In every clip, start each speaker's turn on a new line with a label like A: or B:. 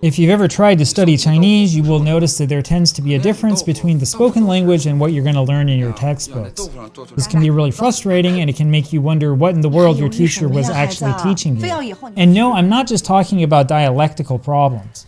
A: If you've ever tried to study Chinese, you will notice that there tends to be a difference between the spoken language and what you're going to learn in your textbooks. This can be really frustrating, and it can make you wonder what in the world your teacher was actually teaching you. And no, I'm not just talking about dialectical problems.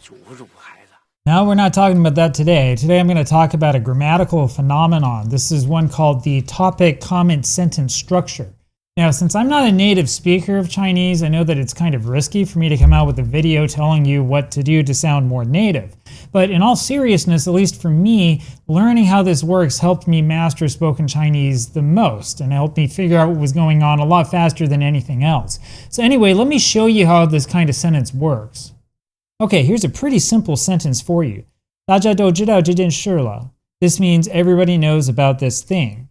A: No, we're not talking about that today. Today I'm going to talk about a grammatical phenomenon. This is one called the topic comment sentence structure. Now, since I'm not a native speaker of Chinese, I know that it's kind of risky for me to come out with a video telling you what to do to sound more native. But in all seriousness, at least for me, learning how this works helped me master spoken Chinese the most and helped me figure out what was going on a lot faster than anything else. So anyway, let me show you how this kind of sentence works. Okay, here's a pretty simple sentence for you. 大家都知道这件事了. This means everybody knows about this thing.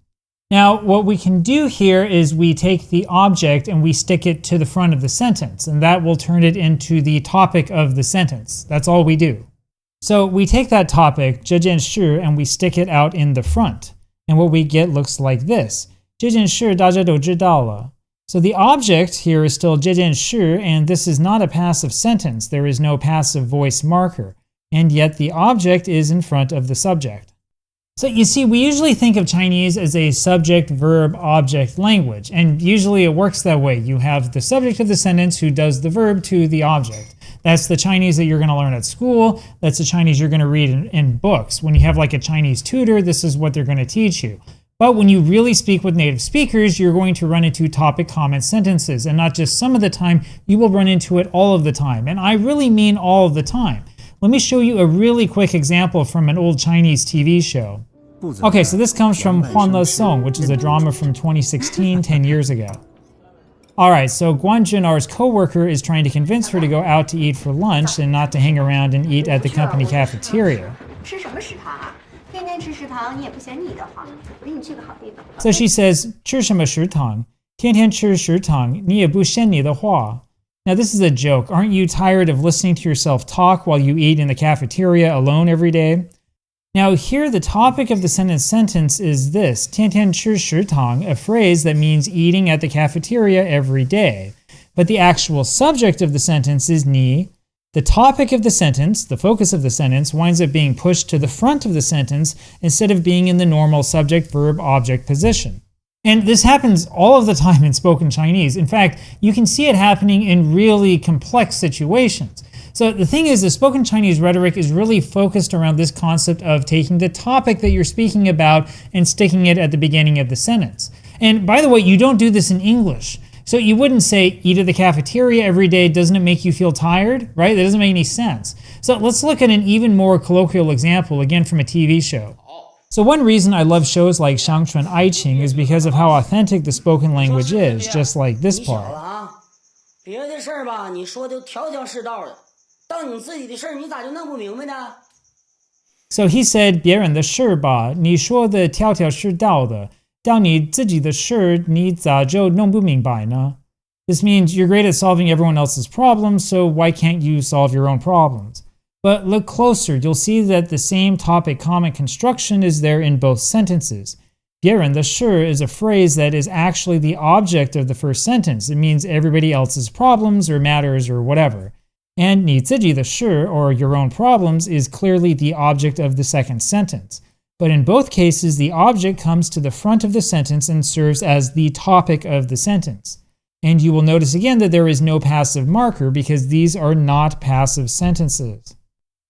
A: Now, what we can do here is we take the object and we stick it to the front of the sentence, and that will turn it into the topic of the sentence. That's all we do. So we take that topic, 这件事, and we stick it out in the front. And what we get looks like this. 这件事大家都知道了. So the object here is still 这件事, and this is not a passive sentence. There is no passive voice marker. And yet the object is in front of the subject. So you see, we usually think of Chinese as a subject-verb-object language, and usually it works that way. You have the subject of the sentence who does the verb to the object. That's the Chinese that you're going to learn at school. That's the Chinese you're going to read in books. When you have like a Chinese tutor, this is what they're going to teach you. But when you really speak with native speakers, you're going to run into topic comment sentences, and not just some of the time, you will run into it all of the time. And I really mean all of the time. Let me show you a really quick example from an old Chinese TV show. Okay, so this comes from Huan Le Song, which is a drama from 2016, 10 years ago. Alright, so Guan Junar's co-worker is trying to convince her to go out to eat for lunch and not to hang around and eat at the company cafeteria. So she says, 吃什么食堂? 天天吃食堂, 你也不嫌你的话. Now this is a joke. Aren't you tired of listening to yourself talk while you eat in the cafeteria alone every day? Now here the topic of the sentence is this, 天天吃食堂, a phrase that means eating at the cafeteria every day. But the actual subject of the sentence is 你. The topic of the sentence, the focus of the sentence, winds up being pushed to the front of the sentence instead of being in the normal subject-verb-object position. And this happens all of the time in spoken Chinese. In fact, you can see it happening in really complex situations. So the thing is, the spoken Chinese rhetoric is really focused around this concept of taking the topic that you're speaking about and sticking it at the beginning of the sentence. And by the way, you don't do this in English. So you wouldn't say, eat at the cafeteria every day, doesn't it make you feel tired? Right? That doesn't make any sense. So let's look at an even more colloquial example, again from a TV show. So one reason I love shows like 乡村爱情 is because of how authentic the spoken language is, just like this part.
B: 别的事儿吧，你说的条条是道的，到你自己的事儿，你咋就弄不明白呢？
A: So he said, 别人的事吧，你说的条条是道的，到你自己的事，你咋就弄不明白呢? This means you're great at solving everyone else's problems, so why can't you solve your own problems? But look closer, you'll see that the same topic comment construction is there in both sentences. 别人的事 is a phrase that is actually the object of the first sentence. It means everybody else's problems or matters or whatever. And 你自己的事, or your own problems, is clearly the object of the second sentence. But in both cases, the object comes to the front of the sentence and serves as the topic of the sentence. And you will notice again that there is no passive marker because these are not passive sentences.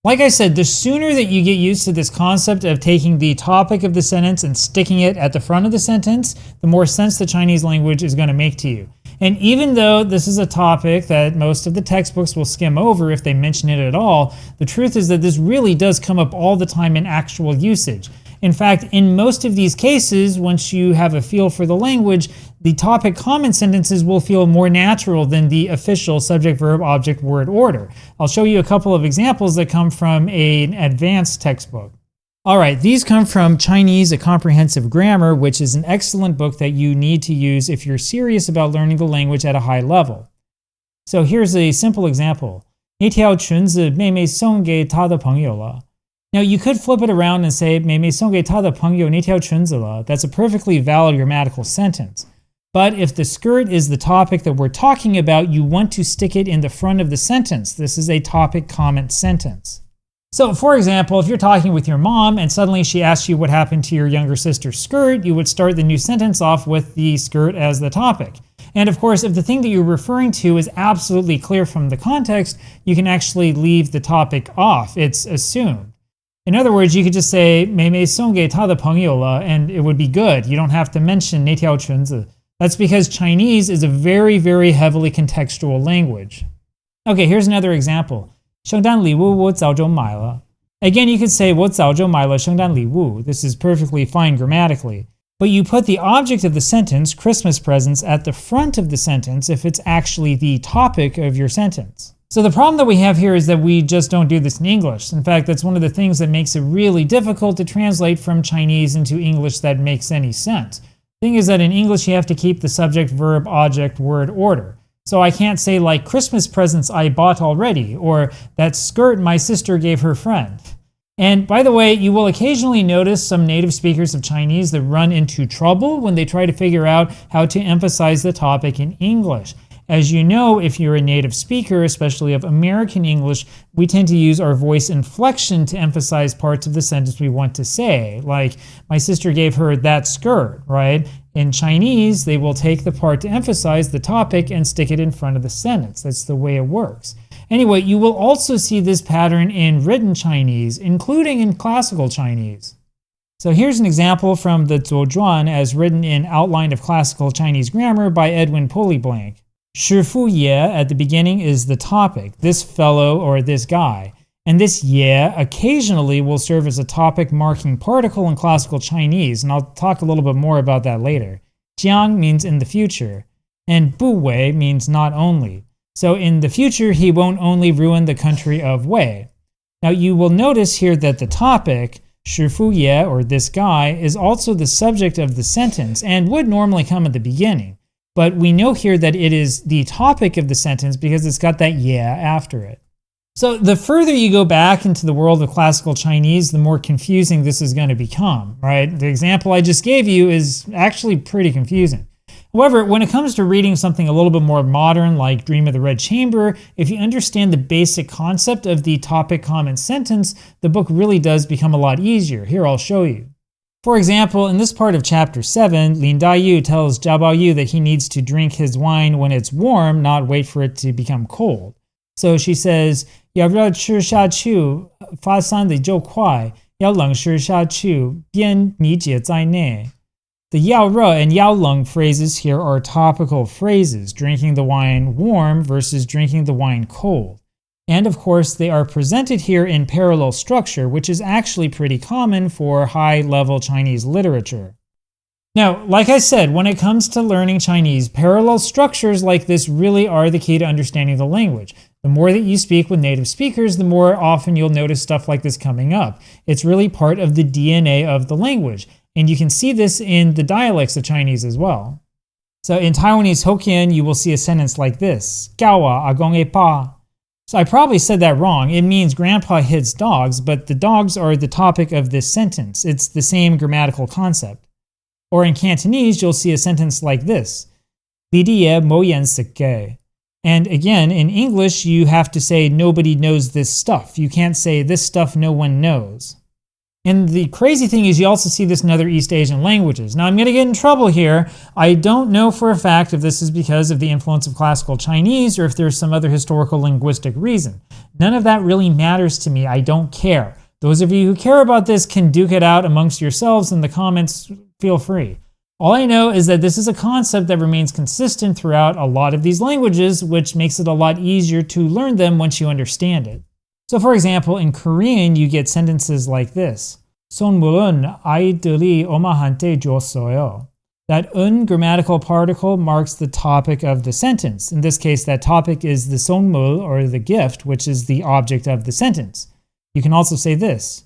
A: Like I said, the sooner that you get used to this concept of taking the topic of the sentence and sticking it at the front of the sentence, the more sense the Chinese language is going to make to you. And even though this is a topic that most of the textbooks will skim over if they mention it at all, the truth is that this really does come up all the time in actual usage. In fact, in most of these cases, once you have a feel for the language, the topic comment sentences will feel more natural than the official subject-verb-object word order. I'll show you a couple of examples that come from an advanced textbook. Alright, these come from Chinese, A Comprehensive Grammar, which is an excellent book that you need to use if you're serious about learning the language at a high level. So here's a simple example. 那条裙子妹妹送给她的朋友了. Now you could flip it around and say 妹妹送给她的朋友那条裙子了. That's a perfectly valid grammatical sentence. But if the skirt is the topic that we're talking about, you want to stick it in the front of the sentence. This is a topic comment sentence. So, for example, if you're talking with your mom and suddenly she asks you what happened to your younger sister's skirt, you would start the new sentence off with the skirt as the topic. And of course, if the thing that you're referring to is absolutely clear from the context, you can actually leave the topic off. It's assumed. In other words, you could just say, 妹妹送给她的朋友了, and it would be good. You don't have to mention 那条裙子. That's because Chinese is a very, very heavily contextual language. Okay, here's another example. 圣诞礼物我早就买了. Again, you could say 我早就买了圣诞礼物. This is perfectly fine grammatically. But you put the object of the sentence, Christmas presents, at the front of the sentence if it's actually the topic of your sentence. So the problem that we have here is that we just don't do this in English. In fact, that's one of the things that makes it really difficult to translate from Chinese into English that makes any sense. The thing is that in English you have to keep the subject, verb, object, word order. So I can't say like Christmas presents I bought already, or that skirt my sister gave her friend. And by the way, you will occasionally notice some native speakers of Chinese that run into trouble when they try to figure out how to emphasize the topic in English. As you know, if you're a native speaker, especially of American English, we tend to use our voice inflection to emphasize parts of the sentence we want to say. Like, my sister gave her that skirt, right? In Chinese, they will take the part to emphasize the topic and stick it in front of the sentence. That's the way it works. Anyway, you will also see this pattern in written Chinese, including in classical Chinese. So here's an example from the Zuozhuan as written in Outline of Classical Chinese Grammar by Edwin Pullyblank. 师傅爷 at the beginning is the topic, this fellow or this guy. And this ye occasionally will serve as a topic marking particle in classical Chinese, and I'll talk a little bit more about that later. Jiang means in the future, and bu wei means not only. So in the future, he won't only ruin the country of Wei. Now you will notice here that the topic, 师傅爷 or this guy, is also the subject of the sentence and would normally come at the beginning. But we know here that it is the topic of the sentence because it's got that yeah after it. So the further you go back into the world of classical Chinese, the more confusing this is going to become, right? The example I just gave you is actually pretty confusing. However, when it comes to reading something a little bit more modern like Dream of the Red Chamber, if you understand the basic concept of the topic comment sentence, the book really does become a lot easier. Here, I'll show you. For example, in this part of chapter 7, Lin Daiyu tells Zhao Baoyu that he needs to drink his wine when it's warm, not wait for it to become cold. So she says, 要热吃下去，发散的就快；要冷吃下去，便理解在内。The 要热 and 要冷 phrases here are topical phrases, drinking the wine warm versus drinking the wine cold. And of course, they are presented here in parallel structure, which is actually pretty common for high-level Chinese literature. Now, like I said, when it comes to learning Chinese, parallel structures like this really are the key to understanding the language. The more that you speak with native speakers, the more often you'll notice stuff like this coming up. It's really part of the DNA of the language, and you can see this in the dialects of Chinese as well. So in Taiwanese Hokkien, you will see a sentence like this, 叫啊阿公的爸. So I probably said that wrong. It means grandpa hits dogs, but the dogs are the topic of this sentence. It's the same grammatical concept. Or in Cantonese, you'll see a sentence like this, 你的爷冇人識嘅. And again, in English, you have to say nobody knows this stuff. You can't say this stuff no one knows. And the crazy thing is you also see this in other East Asian languages. Now I'm going to get in trouble here. I don't know for a fact if this is because of the influence of classical Chinese or if there's some other historical linguistic reason. None of that really matters to me. I don't care. Those of you who care about this can duke it out amongst yourselves in the comments. Feel free. All I know is that this is a concept that remains consistent throughout a lot of these languages, which makes it a lot easier to learn them once you understand it. So for example, in Korean, you get sentences like this. 선물은 아이들이 엄마한테 줬어요. That un grammatical particle marks the topic of the sentence. In this case, that topic is the 선물, or the gift, which is the object of the sentence. You can also say this.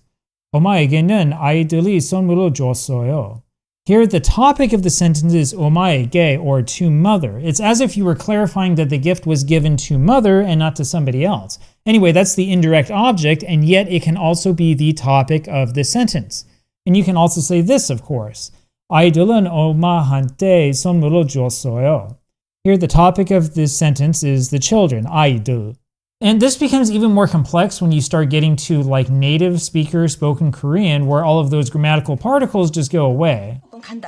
A: 엄마에게는 아이들이 선물을 줬어요. Here, the topic of the sentence is 엄마에게, or to mother. It's as if you were clarifying that the gift was given to mother and not to somebody else. Anyway, that's the indirect object, and yet it can also be the topic of the sentence. And you can also say this, of course. 아이들은 엄마한테 선물을 줬어요. Here, the topic of this sentence is the children, 아이들. And this becomes even more complex when you start getting to like native speaker spoken Korean, where all of those grammatical particles just go away.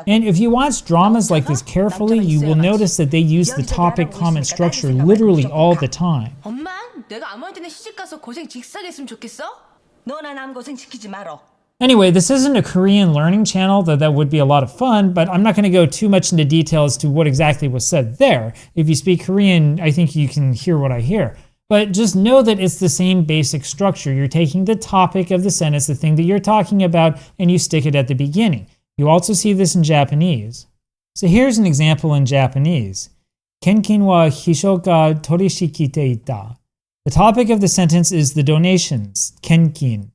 A: And if you watch dramas like this carefully, you will notice that they use the topic comment structure literally all the time.
C: 엄마, 내가 아무한테나 시집가서 고생 직사게 했으면 좋겠어?
D: 너나 남 고생 시키지 말어.
A: Anyway, this isn't a Korean learning channel, though that would be a lot of fun, but I'm not going to go too much into detail as to what exactly was said there. If you speak Korean, I think you can hear what I hear. But just know that it's the same basic structure. You're taking the topic of the sentence, the thing that you're talking about, and you stick it at the beginning. You also see this in Japanese. So here's an example in Japanese. Kenkin wa hisho ga torishikite ita. The topic of the sentence is the donations, kenkin.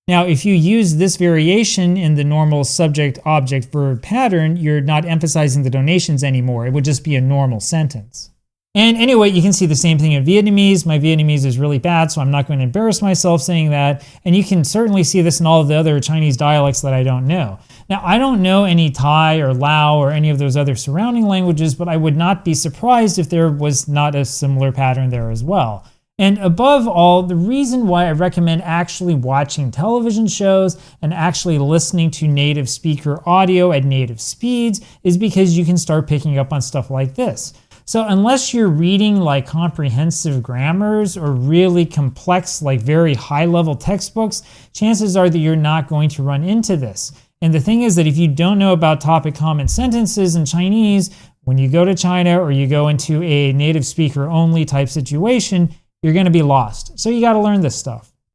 A: Now, if you use this variation in the normal subject-object-verb pattern, you're not emphasizing the donations anymore. It would just be a normal sentence. And anyway, you can see the same thing in Vietnamese. My Vietnamese is really bad, so I'm not going to embarrass myself saying that. And you can certainly see this in all of the other Chinese dialects that I don't know. Now, I don't know any Thai or Lao or any of those other surrounding languages, but I would not be surprised if there was not a similar pattern there as well. And above all, the reason why I recommend actually watching television shows and actually listening to native speaker audio at native speeds is because you can start picking up on stuff like this. So unless you're reading like comprehensive grammars or really complex, like very high-level textbooks, chances are that you're not going to run into this. And the thing is that if you don't know about topic comment sentences in Chinese, when you go to China or you go into a native speaker only type situation, you're going to be lost. So you got to learn this stuff.